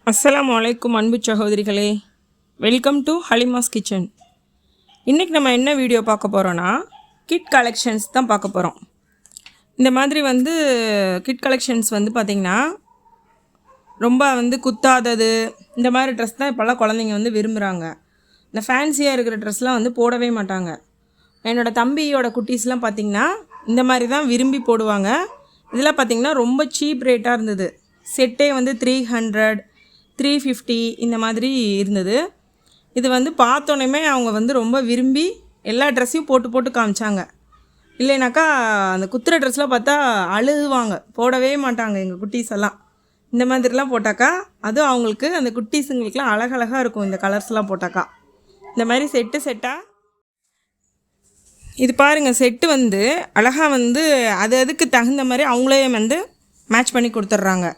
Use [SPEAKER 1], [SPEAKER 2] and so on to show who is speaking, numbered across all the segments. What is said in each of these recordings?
[SPEAKER 1] அஸ்ஸலாமு அலைக்கும் அன்பு சகோதரிகளே, வெல்கம் டு ஹலிமாஸ் கிச்சன். இன்றைக்கி நம்ம என்ன வீடியோ பார்க்க போகிறோன்னா, கிட் கலெக்ஷன்ஸ் தான் பார்க்க போகிறோம். இந்த மாதிரி கிட் கலெக்ஷன்ஸ் பார்த்திங்கன்னா ரொம்ப குத்தாதது இந்த மாதிரி ட்ரெஸ் தான் இப்போல்லாம் குழந்தைங்க விரும்புகிறாங்க. இந்த ஃபேன்சியாக இருக்கிற ட்ரெஸ்லாம் போடவே மாட்டாங்க. என்னோடய தம்பியோட குட்டீஸ்லாம் பார்த்திங்கன்னா இந்த மாதிரி தான் விரும்பி போடுவாங்க. இதெல்லாம் பார்த்திங்கன்னா ரொம்ப சீப் ரேட்டாக இருந்தது. செட்டே 300 350 இந்த மாதிரி இருந்தது. இது பார்த்தோன்னே அவங்க ரொம்ப விரும்பி எல்லா ட்ரெஸ்ஸையும் போட்டு காமிச்சாங்க. இல்லைனாக்கா அந்த குத்துற ட்ரெஸ்லாம் பார்த்தா அழுகுவாங்க, போடவே மாட்டாங்க எங்கள் குட்டீஸ் எல்லாம். இந்த மாதிரிலாம் போட்டாக்கா அதுவும் அவங்களுக்கு அந்த குட்டீஸுங்களுக்குலாம் அழகழகாக இருக்கும். இந்த கலர்ஸ்லாம் போட்டாக்கா இந்த மாதிரி செட்டாக இது பாருங்கள். செட்டு அழகாக அதுக்கு தகுந்த மாதிரி அவங்களே மேட்ச் பண்ணி கொடுத்துட்றாங்க.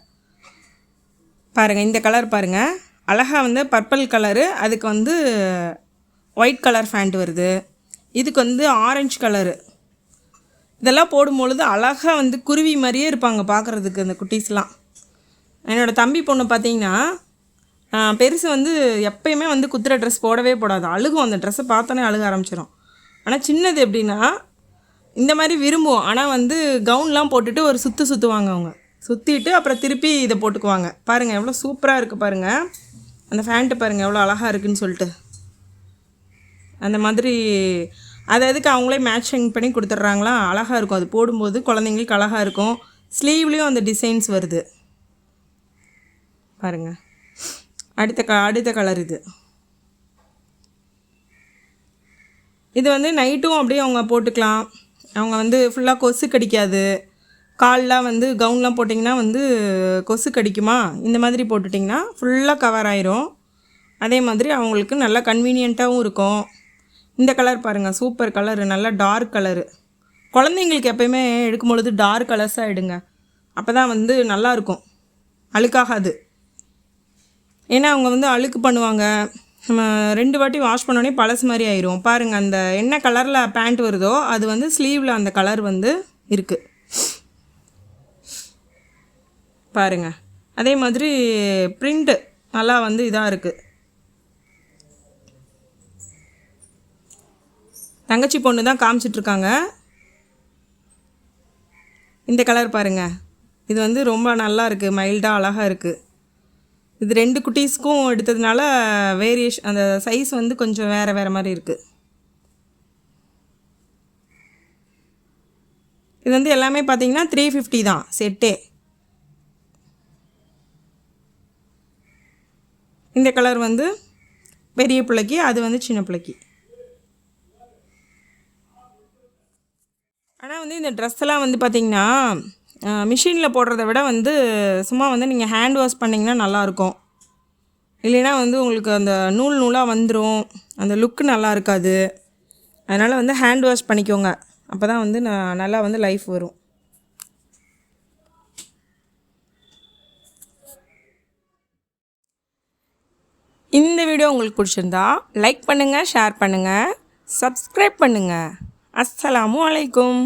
[SPEAKER 1] பாருங்கள், இந்த கலர் பாருங்கள், அழகாக பர்பிள் கலரு, அதுக்கு ஒயிட் கலர் ஃபேண்ட் வருது. இதுக்கு ஆரஞ்சு கலரு. இதெல்லாம் போடும்பொழுது அழகாக குருவி மாதிரியே இருப்பாங்க பார்க்குறதுக்கு அந்த குட்டீஸ்லாம். என்னோடய தம்பி பொண்ணு பார்த்திங்கன்னா பெருசு எப்பயுமே குத்துற ட்ரெஸ் போடவே போடாது, அழுகும். அந்த ட்ரெஸ்ஸை பார்த்தோன்னே அழுக ஆரம்பிச்சிடும். ஆனால் சின்னது எப்படின்னா இந்த மாதிரி விரும்புவோம். ஆனால் கவுன்லாம் போட்டுட்டு ஒரு சுற்றுவாங்க. அவங்க சுற்றிட்டு அப்புறம் திருப்பி இதை போட்டுக்குவாங்க. பாருங்கள் எவ்வளோ சூப்பராக இருக்குது பாருங்கள். அந்த ஃபேண்ட்டு பாருங்கள் எவ்வளோ அழகாக இருக்குதுன்னு சொல்லிட்டு. அந்த மாதிரி அதுக்கு அவங்களே மேட்சிங் பண்ணி கொடுத்துட்றாங்களா, அழகாக இருக்கும். அது போடும்போது குழந்தைங்களுக்கு அழகாக இருக்கும். ஸ்லீவ்லேயும் அந்த டிசைன்ஸ் வருது பாருங்கள். அடுத்த கலர் இது நைட்டும் அப்படியே அவங்க போட்டுக்கலாம். அவங்க ஃபுல்லாக கொசு கடிக்காது. கால்லாம் கவுன்லாம் போட்டிங்கன்னா கொசு கடிக்குமா, இந்த மாதிரி போட்டுட்டிங்கன்னா ஃபுல்லாக கவர் ஆயிரும். அதே மாதிரி அவங்களுக்கு நல்லா கன்வீனியண்ட்டாகவும் இருக்கும். இந்த கலர் பாருங்கள், சூப்பர் கலரு, நல்லா டார்க் கலரு. குழந்தைங்களுக்கு எப்போயுமே எடுக்கும் பொழுது டார்க் கலர்ஸாக எடுங்க, அப்போ தான் நல்லாயிருக்கும், அழுக்காகாது. ஏன்னா அவங்க அழுக்கு பண்ணுவாங்க. நம்ம 2 வாட்டி வாஷ் பண்ணோடனே பழசு மாதிரி ஆயிரும். பாருங்கள், அந்த என்ன கலரில் பேண்ட் வருதோ அது ஸ்லீவில் அந்த கலர் இருக்குது பாருங்கள். அதே மாதிரி பிரிண்ட்டு நல்லா இதாக இருக்குது. தங்கச்சி பொண்ணு தான் காமிச்சிட்ருக்காங்க. இந்த கலர் பாருங்கள், இது ரொம்ப நல்லா இருக்குது, மைல்டாக அழகாக இருக்குது. இது 2 குட்டீஸ்க்கும் எடுத்ததுனால வேரியேஷன், அந்த சைஸ் கொஞ்சம் வேறு மாதிரி இருக்குது. இது எல்லாமே பார்த்திங்கன்னா 350 தான் செட்டே. இந்த கலர் பெரிய பிள்ளைக்கு, அது சின்ன பிள்ளைக்கு. ஆனால் இந்த ட்ரெஸ்ஸெல்லாம் பார்த்திங்கன்னா மிஷினில் போடுறத விட சும்மா நீங்கள் ஹேண்ட் வாஷ் பண்ணிங்கன்னா நல்லாயிருக்கும். இல்லைன்னா உங்களுக்கு அந்த நூலாக வந்துடும், அந்த லுக்கு நல்லா இருக்காது. அதனால் ஹேண்ட் வாஷ் பண்ணிக்கோங்க, அப்போ தான் நல்லா லைஃப் வரும். இந்த வீடியோ உங்களுக்கு பிடிச்சிருந்தா லைக் பண்ணுங்கள், ஷேர் பண்ணுங்கள், சப்ஸ்கிரைப் பண்ணுங்கள். அஸ்ஸலாமு அலைக்கும்.